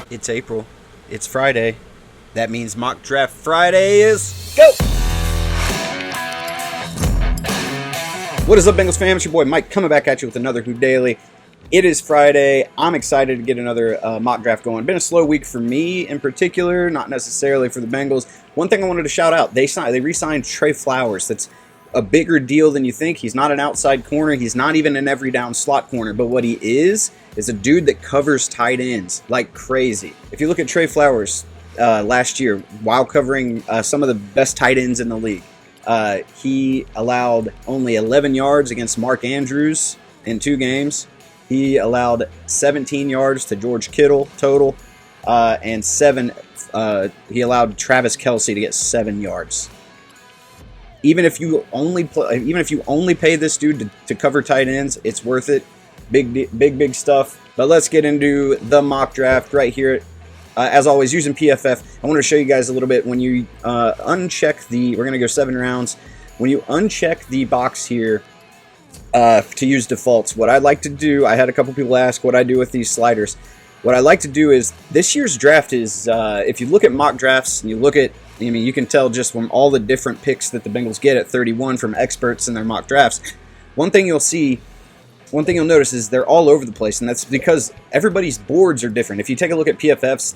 It's April. It's Friday. That means Mock Draft Friday is go! What is up, Bengals fam? It's your boy Mike coming back at you with another Who Daily. It is Friday. I'm excited to get another mock draft going. Been a slow week for me in particular, not necessarily for the Bengals. One thing I wanted to shout out, they re-signed Trey Flowers. That's a bigger deal than you think. He's not an outside corner. He's not even an every down slot corner. But what he is a dude that covers tight ends like crazy. If you look at Trey Flowers last year, while covering some of the best tight ends in the league, he allowed only 11 yards against Mark Andrews in 2 games. He allowed 17 yards to George Kittle total, and he allowed Travis Kelce to get 7 yards. Even if you only pay this dude to cover tight ends, it's worth it. Big stuff. But let's get into the mock draft right here. As always, using PFF, I want to show you guys a little bit. When you uncheck we're going to go 7 rounds. When you uncheck the box here to use defaults, what I like to do, I had a couple people ask what I do with these sliders. What I like to do is, this year's draft is, if you look at mock drafts and you look at, you can tell just from all the different picks that the Bengals get at 31 from experts in their mock drafts. One thing you'll notice is they're all over the place, and that's because everybody's boards are different. If you take a look at PFF's,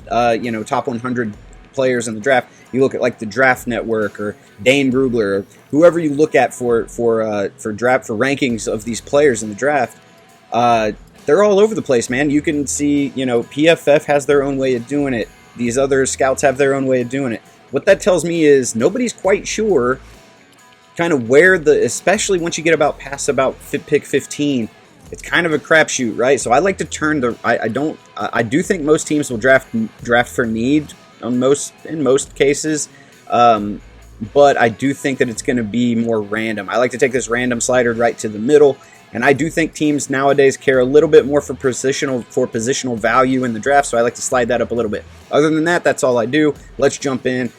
top 100 players in the draft, you look at like the Draft Network or Dane Brugler, or whoever you look at for rankings of these players in the draft. They're all over the place, man. You can see, PFF has their own way of doing it. These other scouts have their own way of doing it. What that tells me is nobody's quite sure kind of where especially once you get past pick 15, it's kind of a crapshoot, right? So I like to turn I do think most teams will draft for need in most cases, but I do think that it's going to be more random. I like to take this random slider right to the middle, and I do think teams nowadays care a little bit more for positional value in the draft, so I like to slide that up a little bit. Other than that, that's all I do. Let's jump in.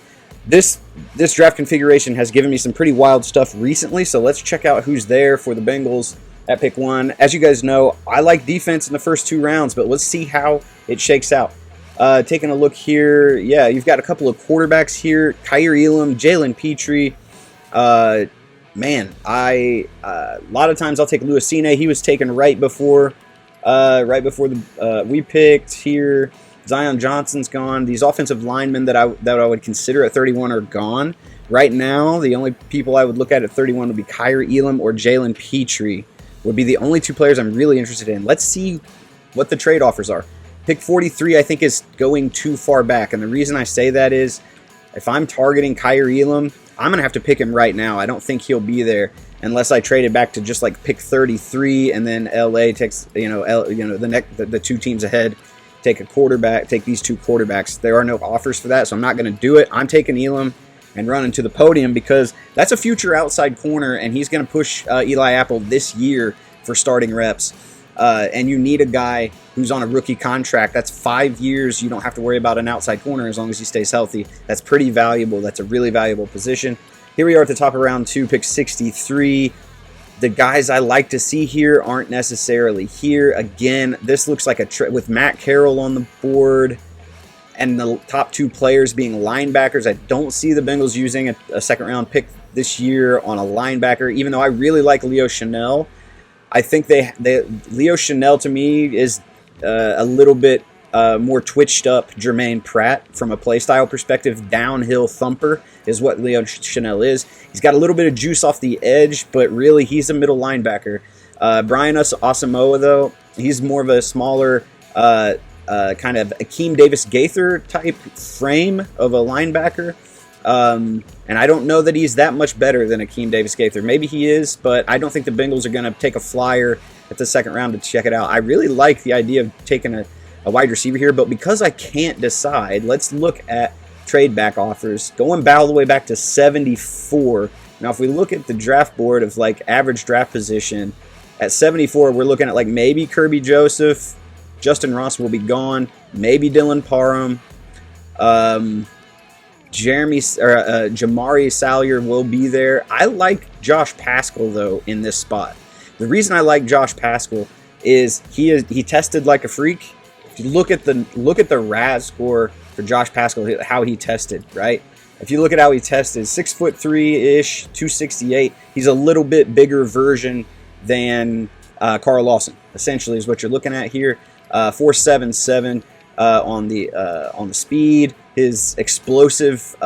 This draft configuration has given me some pretty wild stuff recently, so let's check out who's there for the Bengals at pick 1. As you guys know, I like defense in the first 2 rounds, but let's see how it shakes out. Taking a look here, yeah, you've got a couple of quarterbacks here: Kyer Elam, Jalen Petrie. A lot of times I'll take Luisine. He was taken right before we picked here. Zion Johnson's gone. These offensive linemen that I would consider at 31 are gone. Right now, the only people I would look at 31 would be Kyer Elam or Jalen Petrie. Would be the only 2 players I'm really interested in. Let's see what the trade offers are. Pick 43, I think, is going too far back. And the reason I say that is, if I'm targeting Kyer Elam, I'm going to have to pick him right now. I don't think he'll be there unless I trade it back to just like pick 33, and then LA takes, the 2 teams ahead, take these 2 quarterbacks. There are no offers for that, so I'm not going to do it. I'm taking Elam and running to the podium because that's a future outside corner, and he's going to push Eli Apple this year for starting reps. And you need a guy who's on a rookie contract. That's 5 years. You don't have to worry about an outside corner as long as he stays healthy. That's pretty valuable. That's a really valuable position. Here we are at the top of round 2, pick 63. The guys I like to see here aren't necessarily here. Again, this looks like with Matt Carroll on the board and the top 2 players being linebackers. I don't see the Bengals using a second-round pick this year on a linebacker, even though I really like Leo Chenal. I think Leo Chenal to me is a little bit more twitched up Jermaine Pratt from a play style perspective. Downhill thumper is what Leo Chenal is. He's got a little bit of juice off the edge, but really he's a middle linebacker. Brian Asamoah, though, he's more of a smaller kind of Akeem Davis-Gaither type frame of a linebacker. And I don't know that he's that much better than Akeem Davis-Gaither. Maybe he is, but I don't think the Bengals are going to take a flyer at the second round to check it out. I really like the idea of taking a wide receiver here, but because I can't decide, let's look at trade back offers. Going all the way back to 74. Now, if we look at the draft board of like average draft position, at 74, we're looking at like maybe Kirby Joseph, Justin Ross will be gone, maybe Dylan Parham, Jamari Salyer will be there. I like Josh Paschal, though, in this spot. The reason I like Josh Paschal is he tested like a freak If you look at the RAS score for Josh Paschal, how he tested, right? If you look at how he tested, 6'3" ish, 268. He's a little bit bigger version than Carl Lawson. Essentially, is what you're looking at here. 4.77 on the speed. His explosive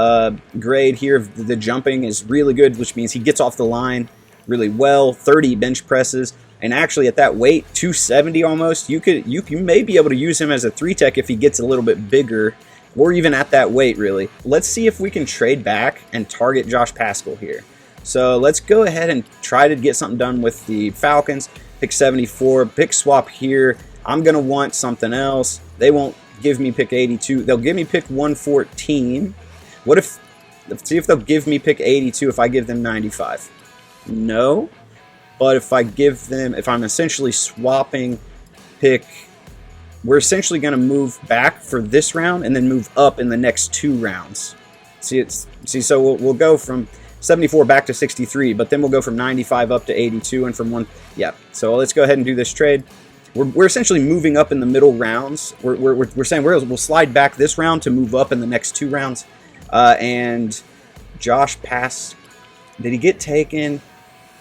grade here, the jumping is really good, which means he gets off the line really well. 30 bench presses, and actually at that weight, 270 almost, you may be able to use him as a 3-tech if he gets a little bit bigger, or even at that weight, really. Let's see if we can trade back and target Josh Paschal here. So let's go ahead and try to get something done with the Falcons. Pick 74, pick swap here. I'm going to want something else. They won't give me pick 82. They'll give me pick 114. Let's see if they'll give me pick 82 if I give them 95. No. But if I'm essentially swapping pick, we're essentially going to move back for this round and then move up in the next 2 rounds. So we'll go from 74 back to 63, but then we'll go from 95 up to 82 and from 1. Yeah. So let's go ahead and do this trade. We're essentially moving up in the middle rounds. We're saying we'll slide back this round to move up in the next 2 rounds. And Josh Pass, did he get taken?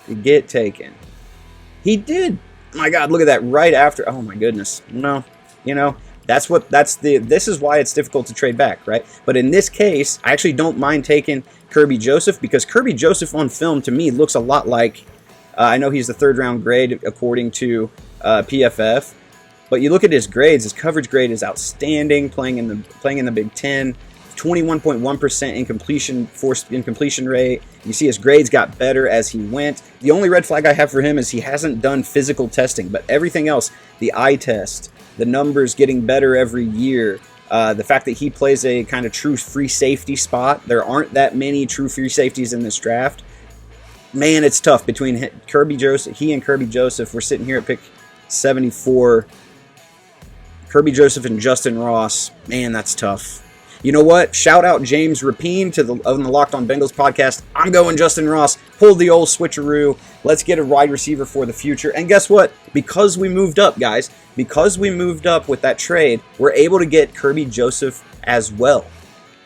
Did he get taken? He did. Oh my God, look at that right after. Oh my goodness. No, this is why it's difficult to trade back, right? But in this case, I actually don't mind taking Kirby Joseph, because Kirby Joseph on film to me looks a lot like, I know he's the 3rd round grade according to PFF, but you look at his grades. His coverage grade is outstanding. Playing in the Big Ten, 21.1% incompletion rate. You see his grades got better as he went. The only red flag I have for him is he hasn't done physical testing, but everything else, the eye test, the numbers getting better every year. The fact that he plays a kind of true free safety spot. There aren't that many true free safeties in this draft. Man, it's tough between Kirby Joseph. He and Kirby Joseph. We're sitting here at pick 74. Kirby Joseph and Justin Ross. Man, that's tough. You know what? Shout out James Rapine on the Locked On Bengals podcast. I'm going Justin Ross. Pull the old switcheroo. Let's get a wide receiver for the future. And guess what? Because we moved up, guys, because we moved up with that trade, we're able to get Kirby Joseph as well.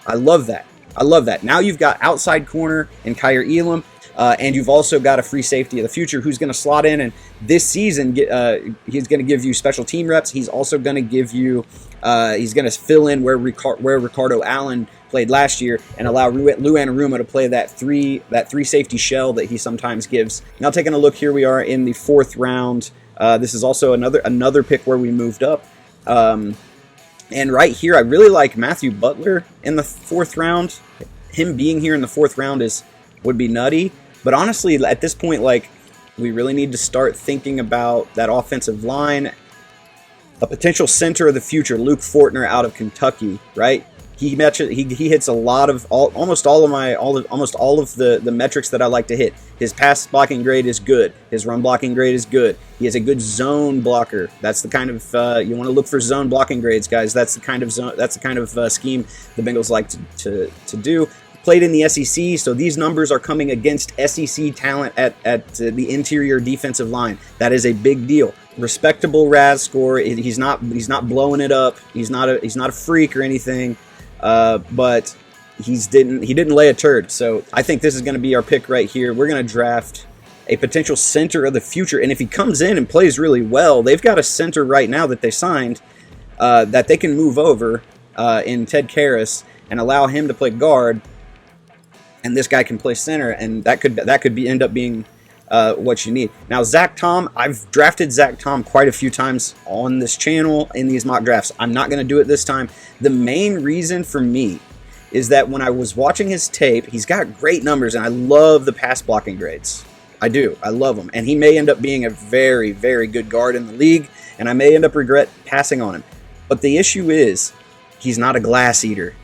I love that. Now you've got outside corner in Kyer Elam. And you've also got a free safety of the future who's going to slot in, and this season he's going to give you special team reps. He's also going to give you he's going to fill in where Ricardo Allen played last year and allow Lou Anarumo to play that three safety shell that he sometimes gives. Now taking a look, here we are in the 4th round. This is also another pick where we moved up. And right here, I really like Matthew Butler in the 4th round. Him being here in the 4th round would be nutty. But honestly, at this point, we really need to start thinking about that offensive line. A potential center of the future, Luke Fortner out of Kentucky, right? He hits almost all of the metrics that I like to hit. His pass blocking grade is good. His run blocking grade is good. He is a good zone blocker. That's the kind of you want to look for zone blocking grades, guys. That's the kind of scheme the Bengals like to do. Played in the SEC, so these numbers are coming against SEC talent at the interior defensive line. That is a big deal. Respectable RAS score. He's not blowing it up. He's not a freak or anything, but he didn't lay a turd. So I think this is going to be our pick right here. We're going to draft a potential center of the future, and if he comes in and plays really well, they've got a center right now that they signed that they can move over in Ted Karras and allow him to play guard. And this guy can play center, and that could end up being what you need. Now, Zach Tom, I've drafted Zach Tom quite a few times on this channel in these mock drafts. I'm not going to do it this time. The main reason for me is that when I was watching his tape, he's got great numbers, and I love the pass blocking grades. I do. I love him. And he may end up being a very, very good guard in the league, and I may end up regret passing on him. But the issue is he's not a glass eater.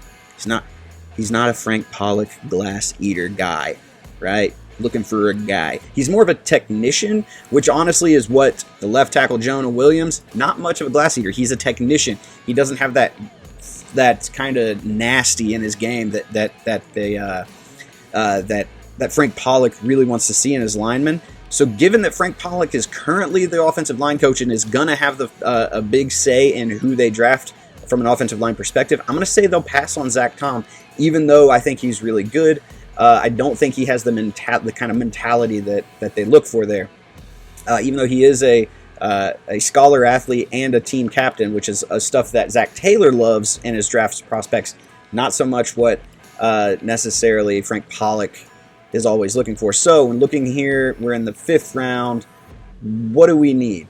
He's not a Frank Pollock glass eater guy, right? Looking for a guy. He's more of a technician, which honestly is what the left tackle Jonah Williams, not much of a glass eater. He's a technician. He doesn't have that kind of nasty in his game that Frank Pollock really wants to see in his linemen. So given that Frank Pollock is currently the offensive line coach and is going to have a big say in who they draft from an offensive line perspective, I'm going to say they'll pass on Zach Tom, even though I think he's really good. I don't think he has the kind of mentality that they look for there. Even though he is a scholar athlete and a team captain, which is stuff that Zach Taylor loves in his draft prospects, not so much what necessarily Frank Pollock is always looking for. So when looking here, we're in the 5th round. What do we need?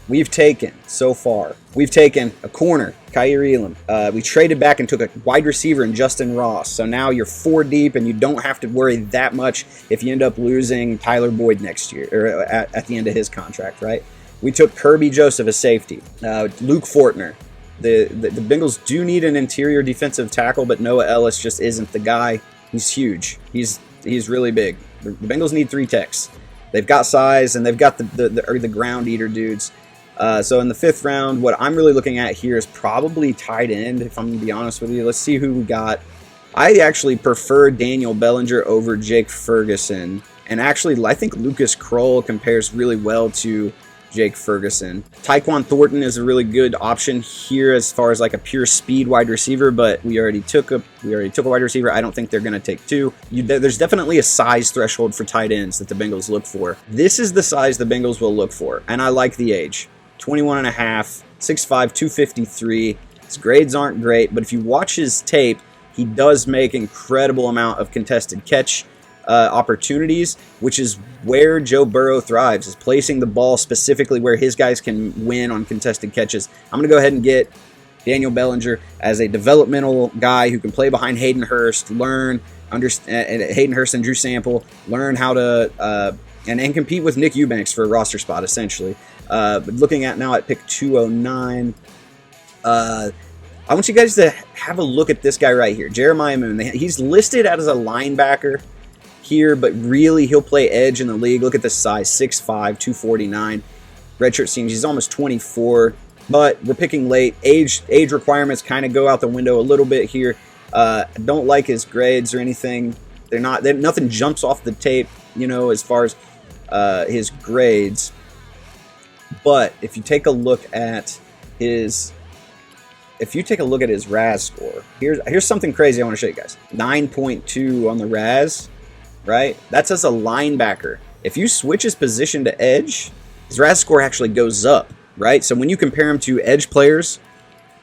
We've taken a corner, Kaiir Elam. We traded back and took a wide receiver in Justin Ross. So now you're 4 deep, and you don't have to worry that much if you end up losing Tyler Boyd next year, or at the end of his contract, right? We took Kirby Joseph as safety. Luke Fortner. The Bengals do need an interior defensive tackle, but Noah Ellis just isn't the guy. He's huge. He's really big. The Bengals need 3 techs. They've got size, and they've got the ground eater dudes. So in the 5th round, what I'm really looking at here is probably tight end, if I'm going to be honest with you. Let's see who we got. I actually prefer Daniel Bellinger over Jake Ferguson. And actually, I think Lucas Kroll compares really well to Jake Ferguson. Tyquan Thornton is a really good option here as far as like a pure speed wide receiver, but we already took a wide receiver. I don't think they're going to take 2. There's definitely a size threshold for tight ends that the Bengals look for. This is the size the Bengals will look for, and I like the age. 21 and a half, 6'5", 253. His grades aren't great, but if you watch his tape, he does make incredible amount of contested catch opportunities, which is where Joe Burrow thrives, is placing the ball specifically where his guys can win on contested catches. I'm going to go ahead and get Daniel Bellinger as a developmental guy who can play behind Hayden Hurst, Hayden Hurst and Drew Sample, learn how to and compete with Nick Eubanks for a roster spot, essentially. But looking at now at pick 209, I want you guys to have a look at this guy right here, Jeremiah Moon. He's listed as a linebacker here, but really he'll play edge in the league. Look at the size, 6'5", 249. Redshirt senior, he's almost 24, but we're picking late. Age requirements kind of go out the window a little bit here. Don't like his grades or anything. Nothing jumps off the tape, as far as his grades. But if you take a look at his RAS score, here's something crazy I want to show you guys. 9.2 on the RAS, right? That's as a linebacker. If you switch his position to edge, his RAS score actually goes up, right? So when you compare him to edge players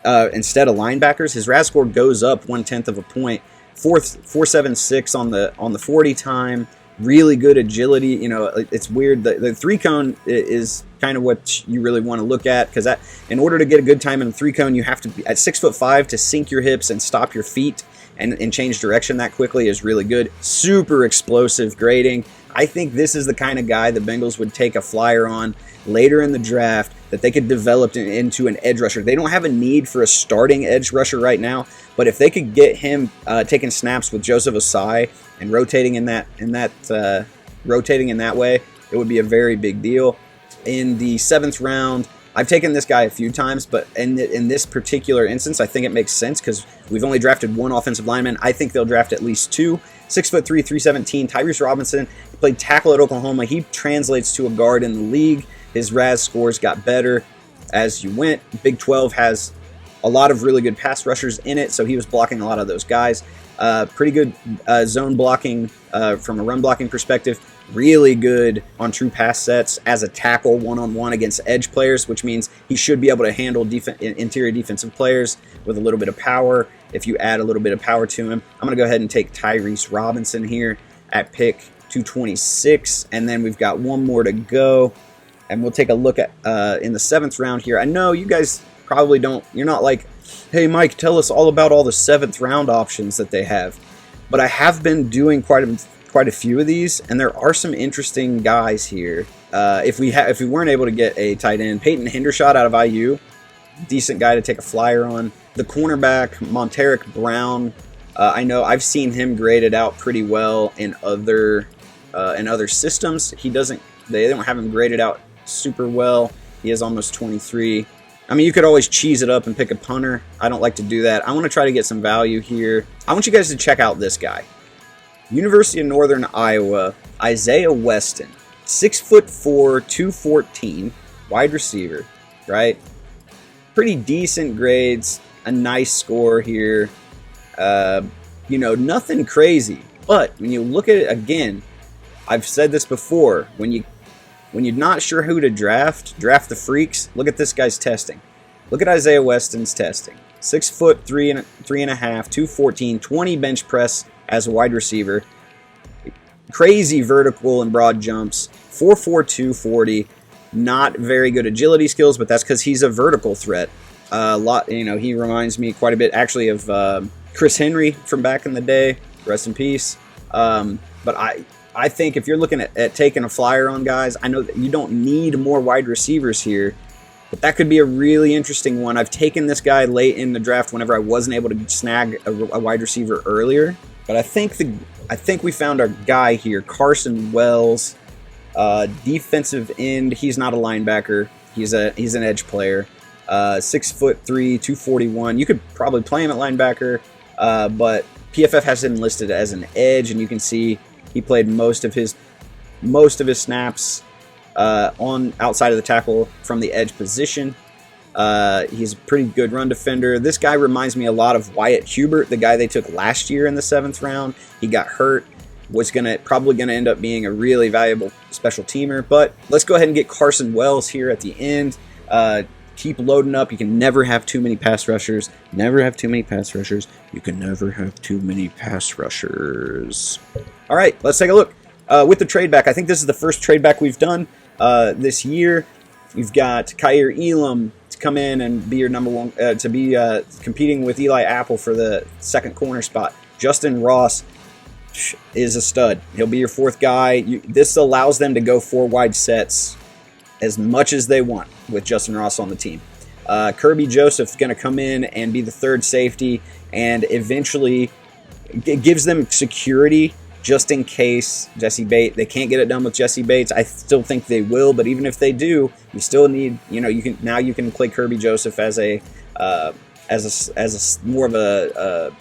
instead of linebackers, his RAS score goes up 1/10 of a point. 4.76 on the 40 time. Really good agility. It's weird. The 3-cone is kind of what you really want to look at, because in order to get a good time in the 3-cone, you have to be at 6'5" to sink your hips and stop your feet and change direction that quickly is really good. Super explosive grading. I think this is the kind of guy the Bengals would take a flyer on later in the draft, that they could develop into an edge rusher. They don't have a need for a starting edge rusher right now, but if they could get him taking snaps with Joseph Ossai and rotating in that way, it would be a very big deal. In the 7th round, I've taken this guy a few times, but in this particular instance, I think it makes sense because we've only drafted 1 offensive lineman. I think they'll draft at least 2. 6'3", 317. Tyrese Robinson, he played tackle at Oklahoma. He translates to a guard in the league. His RAS scores got better as you went. Big 12 has a lot of really good pass rushers in it, so he was blocking a lot of those guys. Pretty good zone blocking from a run blocking perspective. Really good on true pass sets as a tackle one-on-one against edge players, which means he should be able to handle interior defensive players with a little bit of power if you add a little bit of power to him. I'm going to go ahead and take Tyrese Robinson here at pick 226, and then we've got one more to go, and we'll take a look at in the 7th round here. I know you guys probably you're not like, hey Mike, tell us all about all the 7th round options that they have, but I have been doing quite a few of these, and there are some interesting guys here. If we weren't able to get a tight end, Peyton Hendershot out of IU, decent guy to take a flyer on. The cornerback Monteric Brown, I know I've seen him graded out pretty well in other systems. They don't have him graded out super well. He is almost 23. I mean, you could always cheese it up and pick a punter. I don't like to do that. I want to try to get some value here. I want you guys to check out this guy. University of Northern Iowa, Isaiah Weston. 6'4", 214, wide receiver, right? Pretty decent grades, a nice score here. You know, nothing crazy. But when you look at it again, I've said this before, when you're not sure who to draft the freaks. Look at this guy's testing. Look at Isaiah Weston's testing. 6'3", 3.5", 214, 20 bench press as a wide receiver. Crazy vertical and broad jumps. 4'4", 240. Not very good agility skills, but that's because he's a vertical threat. You know, he reminds me quite a bit, actually, of Chris Henry from back in the day. Rest in peace. But I think if you're looking at taking a flyer on guys, I know that you don't need more wide receivers here, but that could be a really interesting one. I've taken this guy late in the draft whenever I wasn't able to snag a wide receiver earlier, but I think we found our guy here, Carson Wells, defensive end. He's not a linebacker. He's an edge player. 6'3", 241. You could probably play him at linebacker, but PFF has him listed as an edge, and you can see he played most of his snaps on outside of the tackle from the edge position. He's a pretty good run defender. This guy reminds me a lot of Wyatt Hubert, the guy they took last year in the 7th round. He got hurt. Was probably gonna end up being a really valuable special teamer. But let's go ahead and get Carson Wells here at the end. Keep loading up. You can never have too many pass rushers. Never have too many pass rushers. You can never have too many pass rushers. All right, let's take a look. With the trade back, I think this is the first trade back we've done this year. You've got Kaiir Elam to come in and be your number one, to be competing with Eli Apple for the second corner spot. Justin Ross is a stud. He'll be your 4th guy. This allows them to go 4 wide sets as much as they want with Justin Ross on the team. Kirby Joseph's going to come in and be the 3rd safety, and eventually it gives them security just in case they can't get it done with Jesse Bates. I still think they will, but even if they do, you still need, you know, you can play Kirby Joseph as a more of a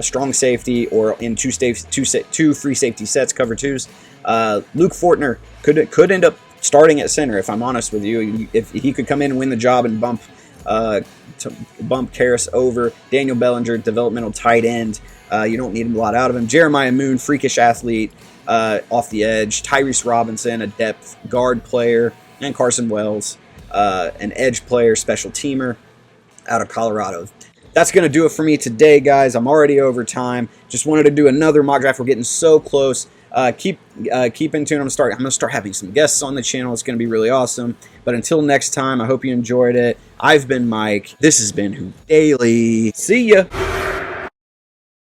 strong safety, or in two free safety sets, cover 2s. Luke Fortner could end up starting at center, if I'm honest with you. If he could come in and win the job and bump Karras over. Daniel Bellinger, developmental tight end. You don't need a lot out of him. Jeremiah Moon, freakish athlete off the edge. Tyrese Robinson, a depth guard player. And Carson Wells, an edge player, special teamer out of Colorado. That's going to do it for me today, guys. I'm already over time. Just wanted to do another mock draft. We're getting so close. Keep in tune. I'm going to start having some guests on the channel. It's going to be really awesome. But until next time, I hope you enjoyed it. I've been Mike. This has been Hoop Daily. See ya.